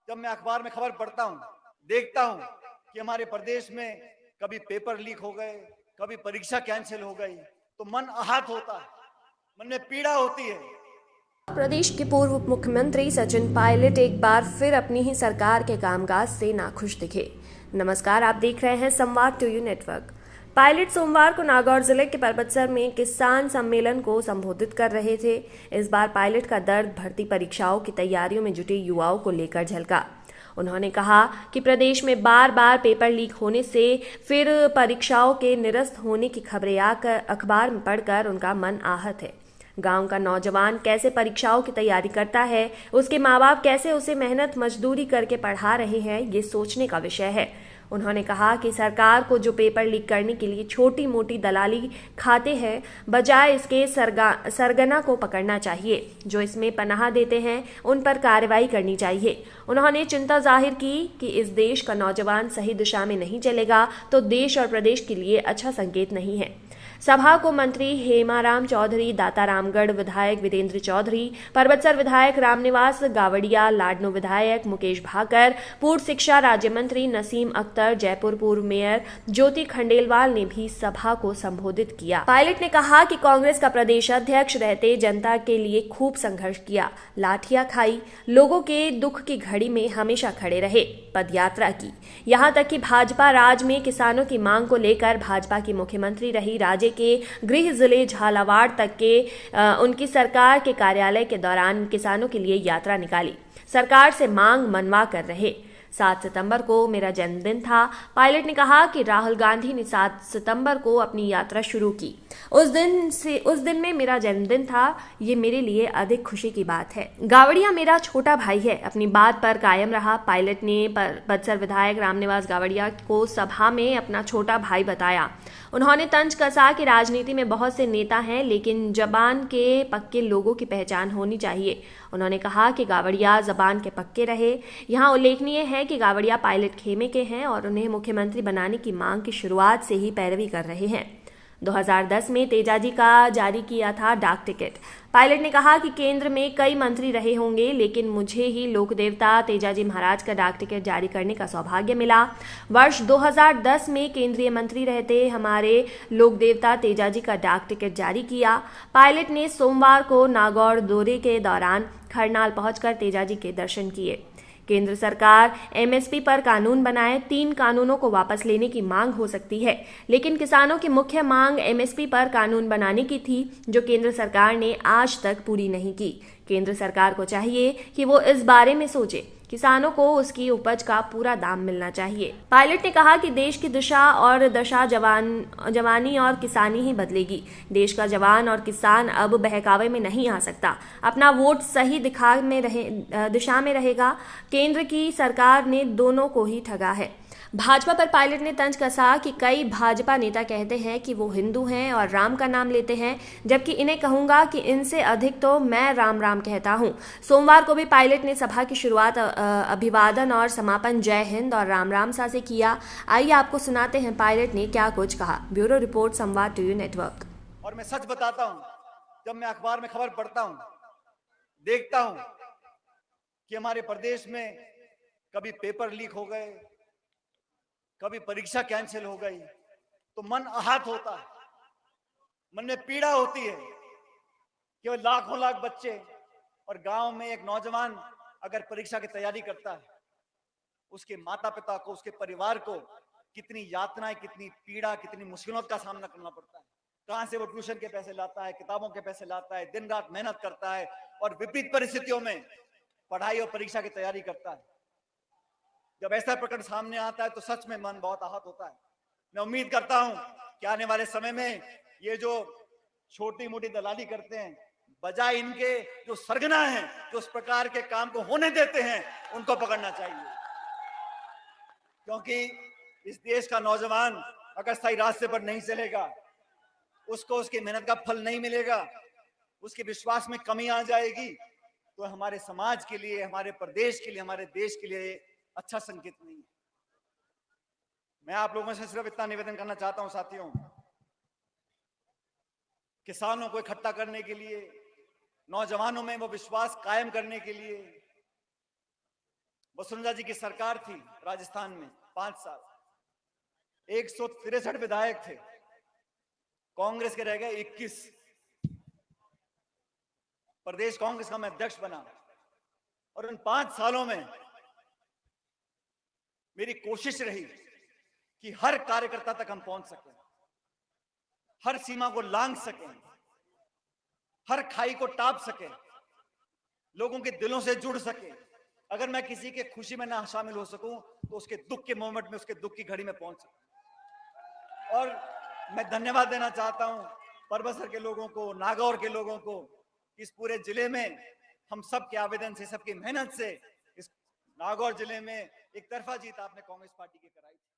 जब मैं अखबार में खबर पढ़ता हूं, देखता हूं कि हमारे प्रदेश में कभी पेपर लीक हो गए, कभी परीक्षा कैंसिल हो गई, तो मन आहत होता है, मन में पीड़ा होती है। प्रदेश के पूर्व उप मुख्यमंत्री सचिन पायलट एक बार फिर अपनी ही सरकार के कामकाज से नाखुश दिखे। नमस्कार, आप देख रहे हैं संवाद टू यू नेटवर्क। पायलट सोमवार को नागौर जिले के परबतसर में किसान सम्मेलन को संबोधित कर रहे थे। इस बार पायलट का दर्द भर्ती परीक्षाओं की तैयारियों में जुटे युवाओं को लेकर झलका। उन्होंने कहा कि प्रदेश में बार बार पेपर लीक होने से फिर परीक्षाओं के निरस्त होने की खबरें आकर अखबार में पढ़कर उनका मन आहत है। गांव का नौजवान कैसे परीक्षाओं की तैयारी करता है, उसके माँ बाप कैसे उसे मेहनत मजदूरी करके पढ़ा रहे हैं, ये सोचने का विषय है। उन्होंने कहा कि सरकार को जो पेपर लीक करने के लिए छोटी मोटी दलाली खाते हैं, बजाय इसके सरगना को पकड़ना चाहिए। जो इसमें पनाह देते हैं उन पर कार्रवाई करनी चाहिए। उन्होंने चिंता जाहिर की कि इस देश का नौजवान सही दिशा में नहीं चलेगा तो देश और प्रदेश के लिए अच्छा संकेत नहीं है। सभा को मंत्री हेमाराम चौधरी, दातारामगढ़ विधायक वीरेंद्र चौधरी, परबतसर विधायक रामनिवास गावड़िया, लाडनो विधायक मुकेश भाकर, पूर्व शिक्षा राज्य मंत्री नसीम अख्तर, जयपुर पूर्व मेयर ज्योति खंडेलवाल ने भी सभा को संबोधित किया। पायलट ने कहा कि कांग्रेस का प्रदेश अध्यक्ष रहते जनता के लिए खूब संघर्ष किया, लाठियां खाई, लोगों के दुख की घड़ी में हमेशा खड़े रहे, पदयात्रा की। यहां तक कि भाजपा राज में किसानों की मांग को लेकर भाजपा की मुख्यमंत्री रही राज्य के गृह जिले झालावाड़ तक के उनकी सरकार के कार्यालय के दौरान किसानों के लिए यात्रा निकाली, सरकार से मांग मनवा कर रहे। 7 सितंबर को मेरा जन्मदिन था। पायलट ने कहा कि राहुल गांधी ने 7 सितंबर को अपनी यात्रा शुरू की। उस दिन में मेरा जन्मदिन था, ये मेरे लिए अधिक खुशी की बात है। गावड़िया मेरा छोटा भाई है, अपनी बात पर कायम रहा। पायलट ने परबतसर विधायक रामनिवास गावड़िया को सभा में अपना छोटा भाई बताया। उन्होंने तंज कसा कि राजनीति में बहुत से नेता हैं, लेकिन जबान के पक्के लोगों की पहचान होनी चाहिए। उन्होंने कहा कि गावड़िया जबान के पक्के रहे। यहाँ उल्लेखनीय है कि गावड़िया पायलट खेमे के हैं और उन्हें मुख्यमंत्री बनाने की मांग की शुरुआत से ही पैरवी कर रहे हैं। 2010 में तेजाजी का जारी किया था डाक टिकट। पायलट ने कहा कि केंद्र में कई मंत्री रहे होंगे, लेकिन मुझे ही लोकदेवता तेजाजी महाराज का डाक टिकट जारी करने का सौभाग्य मिला। वर्ष 2010 में केंद्रीय मंत्री रहते हमारे लोकदेवता तेजाजी का डाक टिकट जारी किया। पायलट ने सोमवार को नागौर दौरे के दौरान खरनाल पहुंचकर तेजाजी के दर्शन किए। केंद्र सरकार एमएसपी पर कानून बनाए, 3 कानूनों को वापस लेने की मांग हो सकती है, लेकिन किसानों की मुख्य मांग एमएसपी पर कानून बनाने की थी, जो केंद्र सरकार ने आज तक पूरी नहीं की। केंद्र सरकार को चाहिए कि वो इस बारे में सोचे। किसानों को उसकी उपज का पूरा दाम मिलना चाहिए। पायलट ने कहा कि देश की दिशा और दशा जवानी और किसानी ही बदलेगी। देश का जवान और किसान अब बहकावे में नहीं आ सकता। अपना वोट सही दिशा में रहेगा। केंद्र की सरकार ने दोनों को ही ठगा है। भाजपा पर पायलट ने तंज कसा कि कई भाजपा नेता कहते हैं कि वो हिंदू हैं और राम का नाम लेते हैं, जबकि इन्हें कहूंगा कि इनसे अधिक तो मैं राम राम कहता हूं। सोमवार को भी पायलट ने सभा की शुरुआत अभिवादन और समापन जय हिंद और राम राम सा से किया। आइए आपको सुनाते हैं पायलट ने क्या कुछ कहा। ब्यूरो रिपोर्ट, संवाद टू यू नेटवर्क। और मैं सच बताता हूं, जब मैं अखबार में खबर पढ़ता हूं, देखता हूं कि हमारे प्रदेश में कभी पेपर लीक हो गए, कभी परीक्षा कैंसिल हो गई, तो मन आहत होता है, मन में पीड़ा होती है कि वो लाखों लाख बच्चे और गांव में एक नौजवान अगर परीक्षा की तैयारी करता है, उसके माता पिता को, उसके परिवार को कितनी यातनाएं, कितनी पीड़ा, कितनी मुश्किलों का सामना करना पड़ता है। कहां से वो ट्यूशन के पैसे लाता है, किताबों के पैसे लाता है, दिन रात मेहनत करता है और विपरीत परिस्थितियों में पढ़ाई और परीक्षा की तैयारी करता है। जब ऐसा प्रकरण सामने आता है तो सच में मन बहुत आहत होता है। मैं उम्मीद करता हूं कि आने वाले समय में ये जो छोटी मोटी दलाली करते हैं, बजाय इनके जो सरगना हैं, जो उस प्रकार के काम को होने देते हैं, उनको पकड़ना चाहिए। क्योंकि इस देश का नौजवान अगर सही रास्ते पर नहीं चलेगा, उसको उसकी मेहनत का फल नहीं मिलेगा, उसके विश्वास में कमी आ जाएगी, तो हमारे समाज के लिए, हमारे प्रदेश के लिए, हमारे देश के लिए अच्छा संकेत नहीं है। मैं आप लोगों से सिर्फ इतना निवेदन करना चाहता हूं साथियों, किसानों को इकट्ठा करने के लिए, नौजवानों में वो विश्वास कायम करने के लिए वसुंधरा जी की सरकार थी राजस्थान में 5 साल, 163 विधायक थे, कांग्रेस के रह गए 21। प्रदेश कांग्रेस का मैं अध्यक्ष बना और उन 5 सालों में मेरी कोशिश रही कि हर कार्यकर्ता तक हम पहुंच सकें, हर सीमा को लांघ सकें, हर खाई को टाप सकें, लोगों के दिलों से जुड़ सके। अगर मैं किसी के खुशी में ना शामिल हो सकूं तो उसके दुख के मोमेंट में, उसके दुख की घड़ी में पहुंच सकूं। और मैं धन्यवाद देना चाहता हूं परबसर के लोगों को, नागौर के लोगों को। इस पूरे जिले में हम सब के आवेदन से, सबकी मेहनत से इस नागौर जिले में एक तरफा जीत आपने कांग्रेस पार्टी की कराई थी।